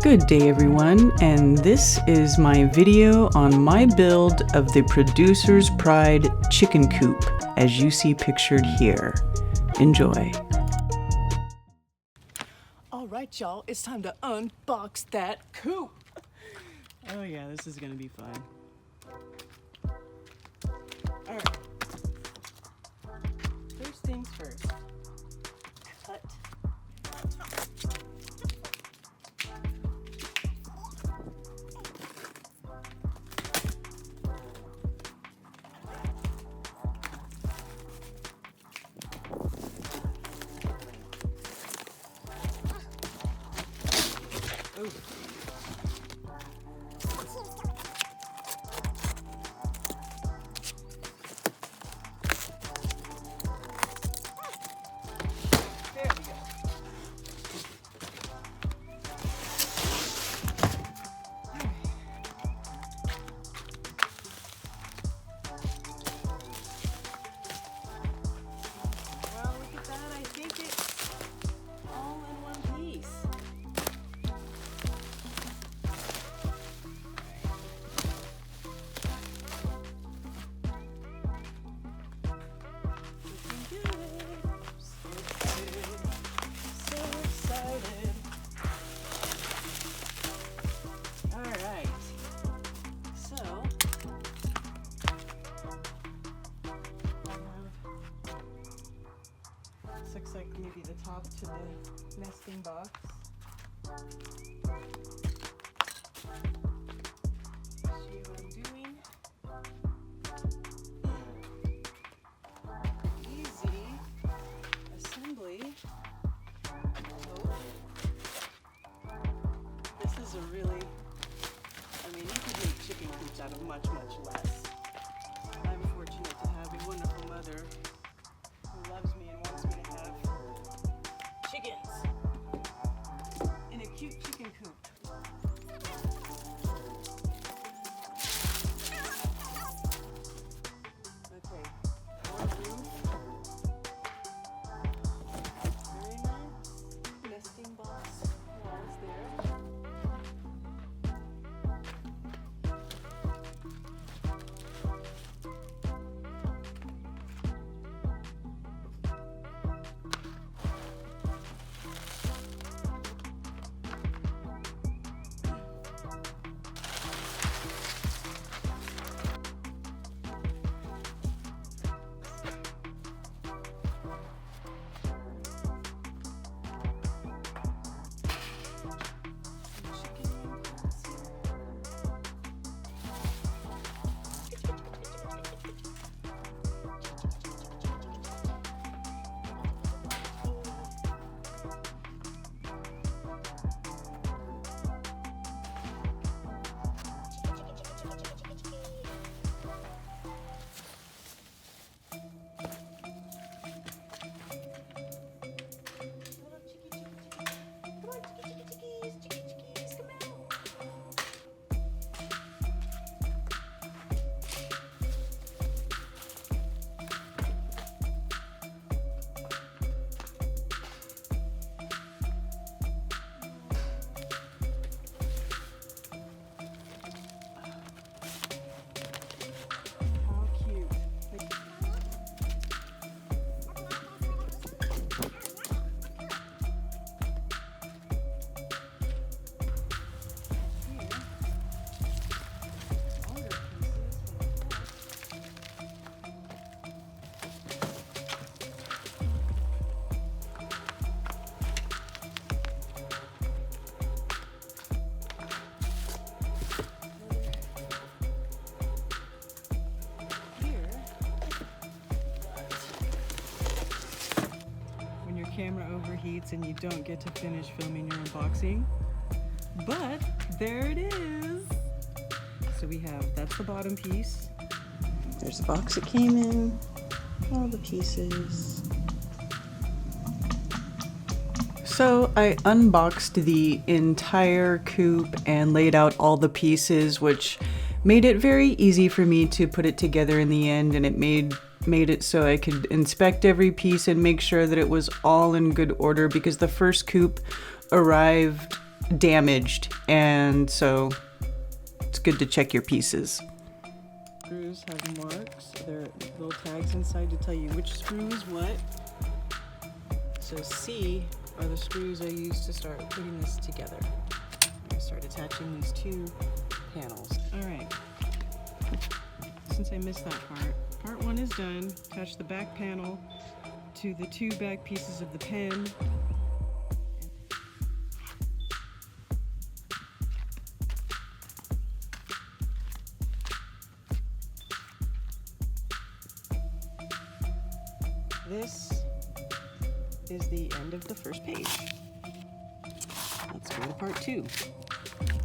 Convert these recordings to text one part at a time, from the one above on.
Good day everyone, and this is my video on my build of the Producer's Pride chicken coop, as you see pictured here. Enjoy. Alright y'all, it's time to unbox that coop! Oh yeah, this is gonna be fun. Alright. First things first. Cut. Ooh. There we go. Well, look at that. I think it's all in one piece. Looking good. So excited. Alright. So this looks like maybe the top to the nesting box. See what I'm doing? Easy assembly. Oh. This is a really, I mean, you could make chicken coops out of much, much less. I'm fortunate to have a wonderful mother who loves me and wants me to have chickens in a cute chicken coop. Okay, more roof. Very nice. Nesting box walls there. How cute. When your camera overheats and you don't get to finish filming your unboxing. But there it is. So we have, that's the bottom piece. There's the box it came in, all the pieces. So I unboxed the entire coop and laid out all the pieces, which made it very easy for me to put it together in the end, and it made it so I could inspect every piece and make sure that it was all in good order, because the first coop arrived damaged, and so it's good to check your pieces. Screws have marks. There are little tags inside to tell you which screw is what. So C are the screws I use to start putting this together. I start attaching these two panels. All right. Since I missed that part 1 is done. Attach the back panel to the two back pieces of the pen. This is the end of the first page. Let's go to part 2.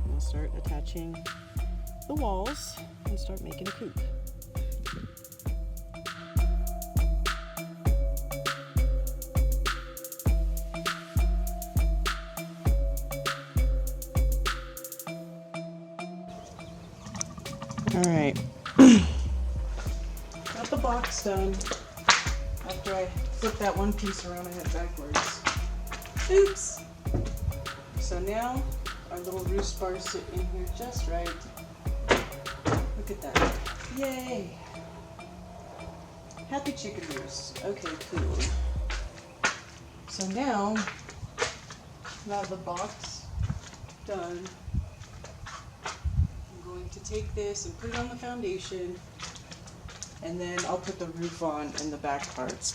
We'll start attaching the walls and start making a coop. All right, got the box done. After I flipped that one piece around, I had backwards. Oops! So now our little roost bars sit in here just right. Look at that. Yay! Happy chicken roost. Okay, cool. So now the box done, I'm going to take this and put it on the foundation, and then I'll put the roof on in the back parts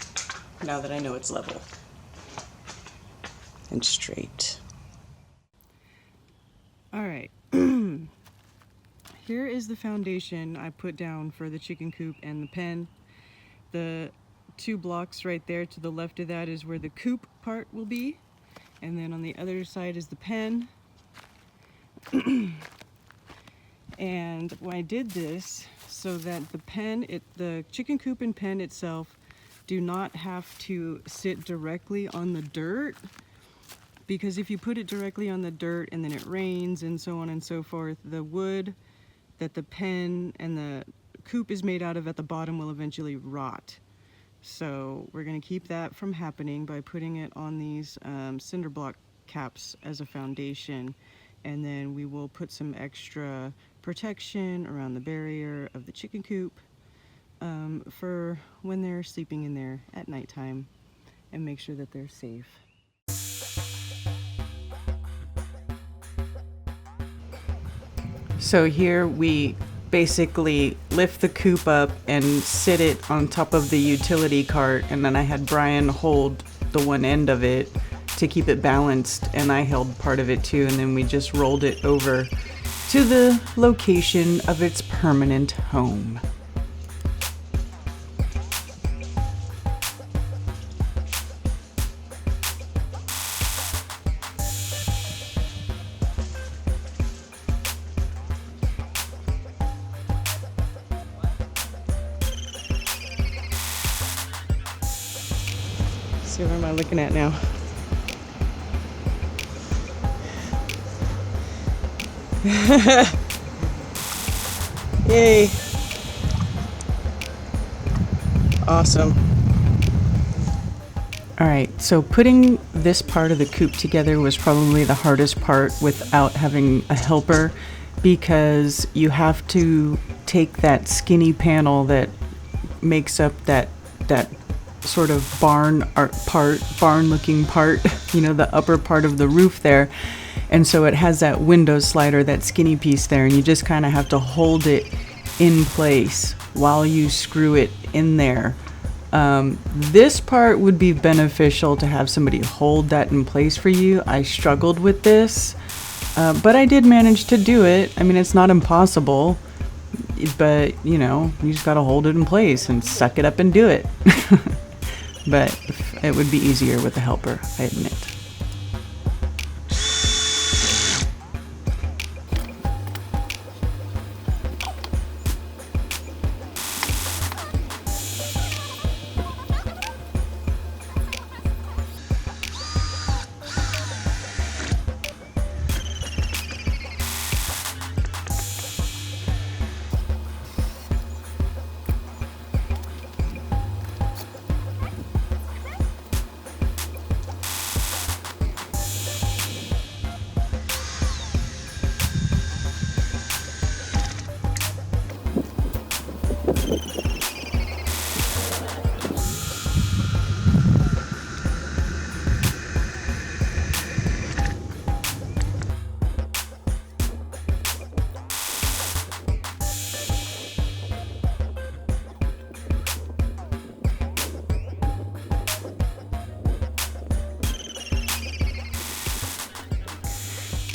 now that I know it's level and straight. All right. Here is the foundation I put down for the chicken coop and the pen. The two blocks right there to the left of that is where the coop part will be, and then on the other side is the pen. And when I did this so that the chicken coop and pen itself do not have to sit directly on the dirt, because if you put it directly on the dirt and then it rains and so on and so forth, the wood that the pen and the coop is made out of at the bottom will eventually rot. So we're going to keep that from happening by putting it on these cinder block caps as a foundation, and then we will put some extra protection around the barrier of the chicken coop for when they're sleeping in there at nighttime, and make sure that they're safe. So here we basically lift the coop up and sit it on top of the utility cart, and then I had Brian hold the one end of it to keep it balanced, and I held part of it too, and then we just rolled it over to the location of its permanent home. So what am I looking at now? Yay! Awesome. All right, so putting this part of the coop together was probably the hardest part without having a helper, because you have to take that skinny panel that makes up that sort of barn looking part, you know, the upper part of the roof there. And so it has that window slider, that skinny piece there, and you just kind of have to hold it in place while you screw it in there. This part would be beneficial to have somebody hold that in place for you. I struggled with this, but I did manage to do it. I mean, it's not impossible, but you know, you just got to hold it in place and suck it up and do it. But it would be easier with a helper, I admit.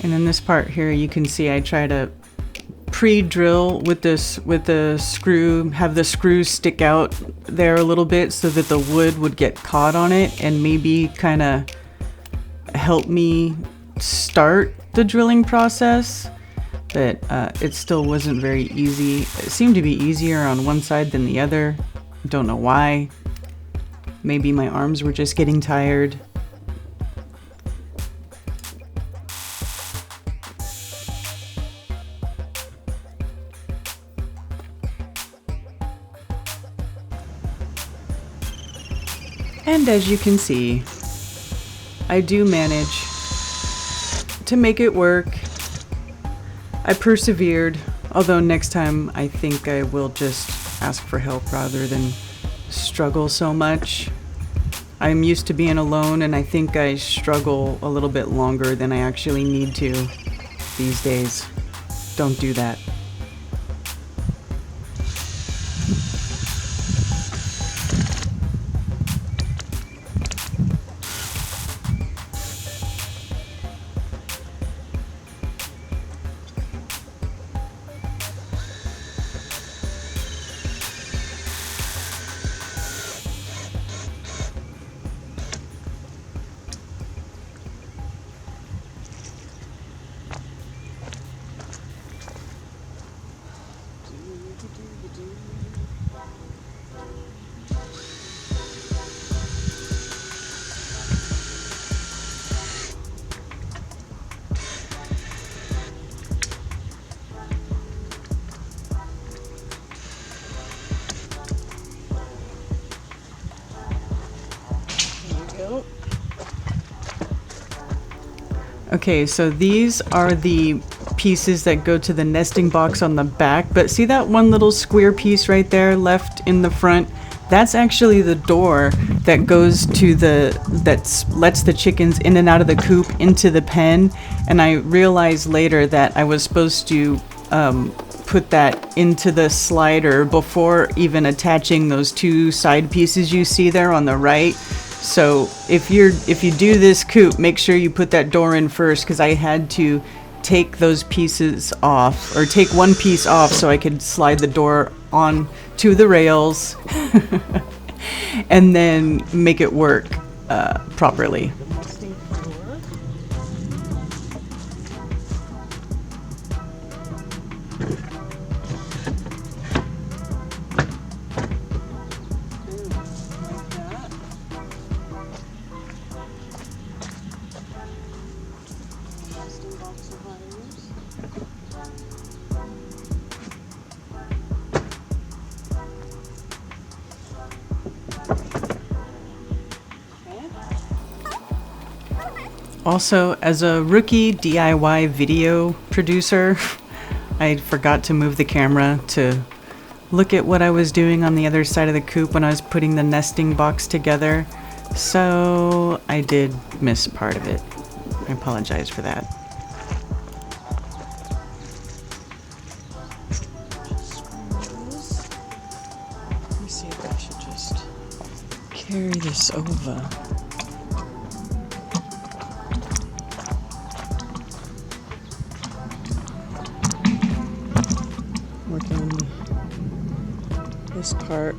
And in this part here, you can see I try to pre-drill with the screw, have the screws stick out there a little bit so that the wood would get caught on it and maybe kind of help me start the drilling process. But it still wasn't very easy. It seemed to be easier on one side than the other. Don't know why. Maybe my arms were just getting tired. And as you can see, I do manage to make it work. I persevered, although next time I think I will just ask for help rather than struggle so much. I'm used to being alone, and I think I struggle a little bit longer than I actually need to these days. Don't do that. Okay, so these are the pieces that go to the nesting box on the back, but see that one little square piece right there left in the front? That's actually the door that goes to lets the chickens in and out of the coop into the pen. And I realized later that I was supposed to put that into the slider before even attaching those two side pieces you see there on the right. So if you do this coop, make sure you put that door in first, because I had to take those pieces off, or take one piece off so I could slide the door on to the rails and then make it work properly. Also, as a rookie DIY video producer, I forgot to move the camera to look at what I was doing on the other side of the coop when I was putting the nesting box together. So I did miss part of it. I apologize for that. Let me see if I should just carry this over. This part.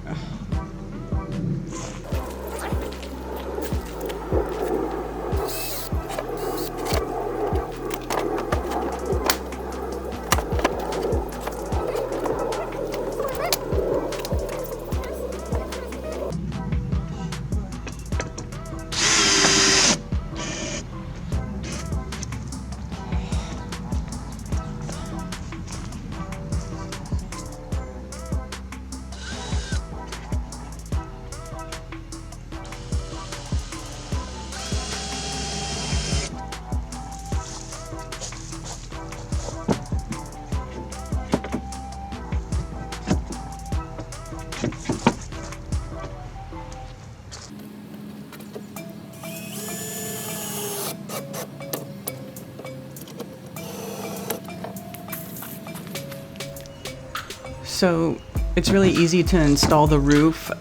So it's really easy to install the roof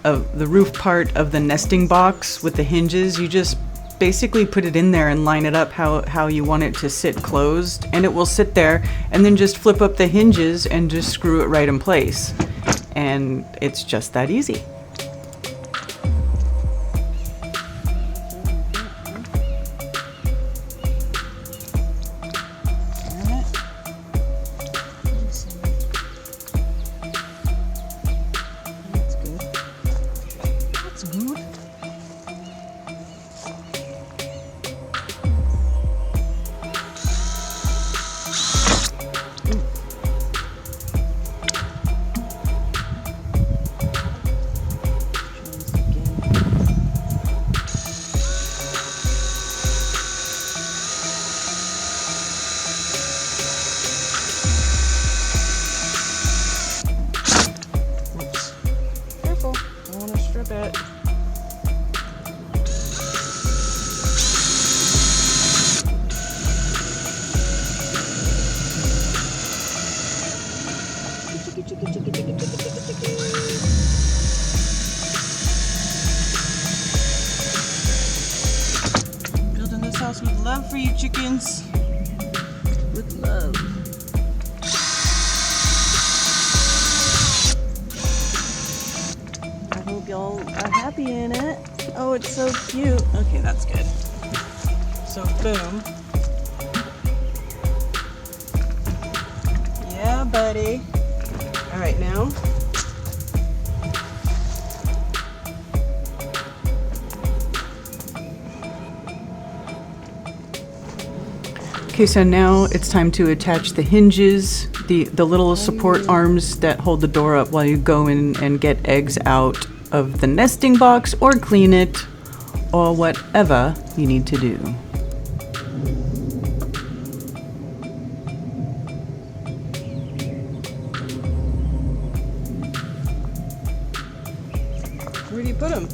part of the nesting box with the hinges. You just basically put it in there and line it up how you want it to sit closed, and it will sit there, and then just flip up the hinges and just screw it right in place. And it's just that easy. Building this house with love for you chickens. With love. I hope y'all are happy in it. Oh, it's so cute. Okay, that's good. So boom. Yeah, buddy. All right, now. Okay, so now it's time to attach the hinges, the little support arms that hold the door up while you go in and get eggs out of the nesting box or clean it or whatever you need to do. Where do you put them?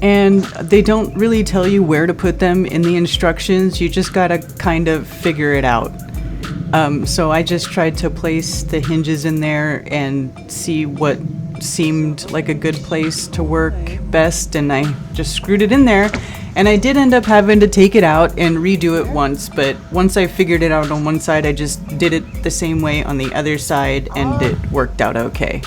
And they don't really tell you where to put them in the instructions. You just gotta kind of figure it out. So I just tried to place the hinges in there and see what seemed like a good place to work best, and I just screwed it in there. And I did end up having to take it out and redo it once, but once I figured it out on one side, I just did it the same way on the other side, and it worked out okay.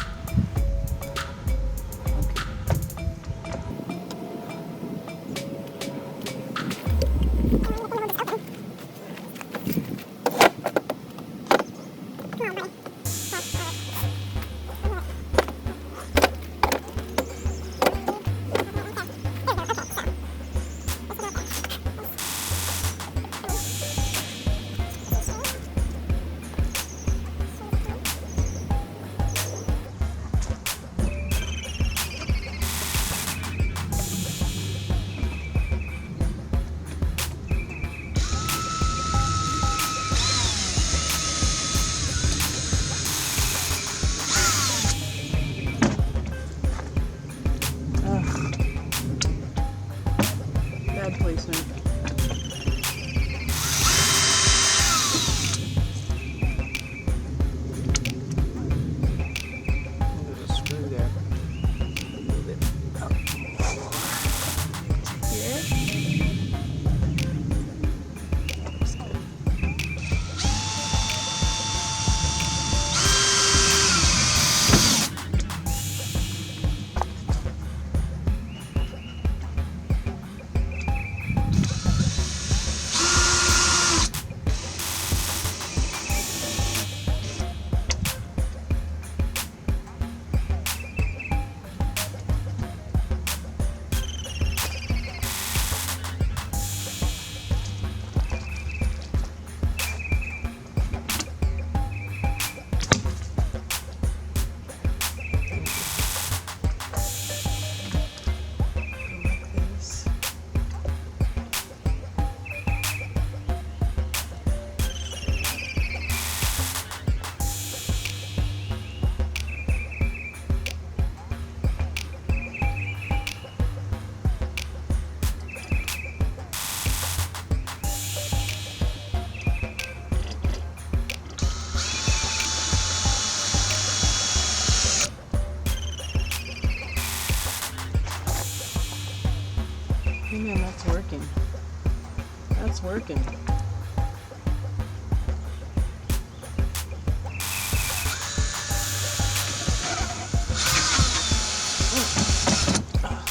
working.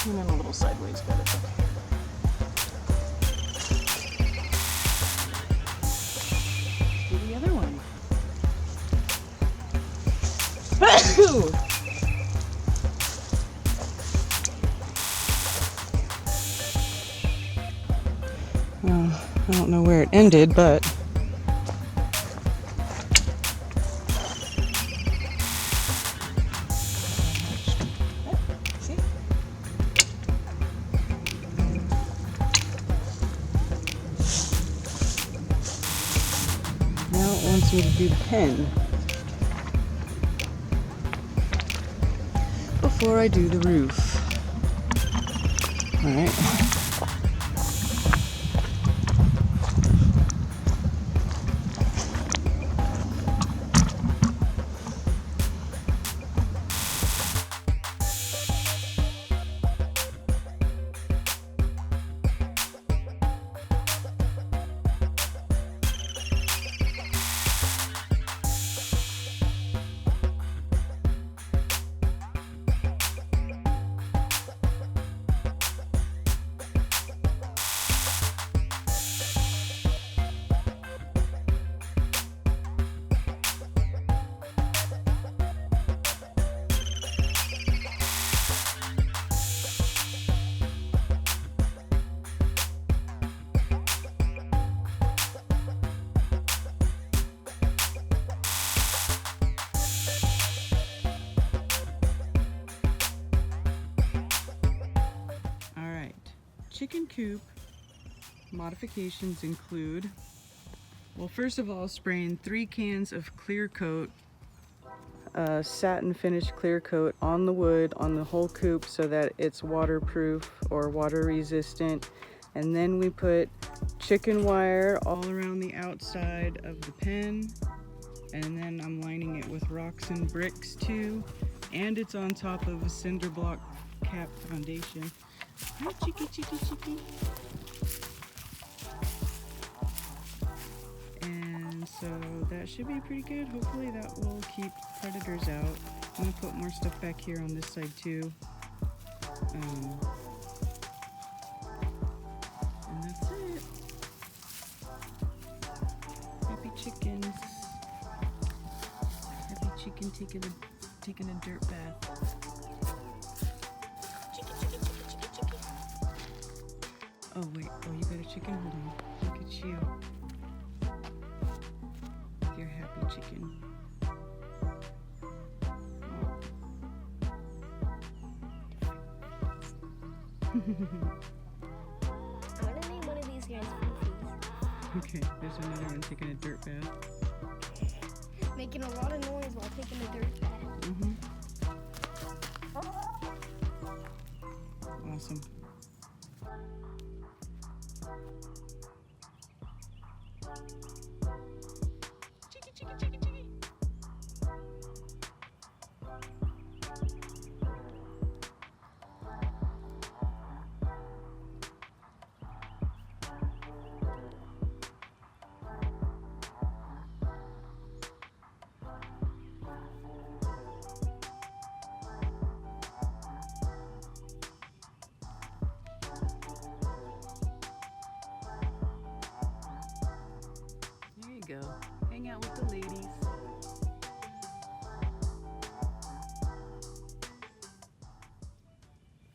And then a little sideways, but it's okay. Do the other one. I don't know where it ended, but see? Now it wants me to do the pen before I do the roof. All right. Chicken coop modifications include, well, first of all, spraying 3 cans of clear coat, satin finish clear coat on the wood on the whole coop so that it's waterproof or water resistant. And then we put chicken wire all around the outside of the pen, and then I'm lining it with rocks and bricks too, and it's on top of a cinder block cap foundation. Hi, Chicky, Chicky, Chicky. And so that should be pretty good. Hopefully that will keep predators out. I'm gonna put more stuff back here on this side too. And that's it. Happy chickens. Happy chicken taking a dirt bath. Oh wait, oh you got a chicken? Hold on. Look at you. You're happy chicken. I want to name one of these guys Foofies. Okay, there's another one taking a dirt bath. Making a lot of noise while taking a dirt bath. Awesome. Chicky, chicky, chicky, chicky. There you go. Hang out with the ladies.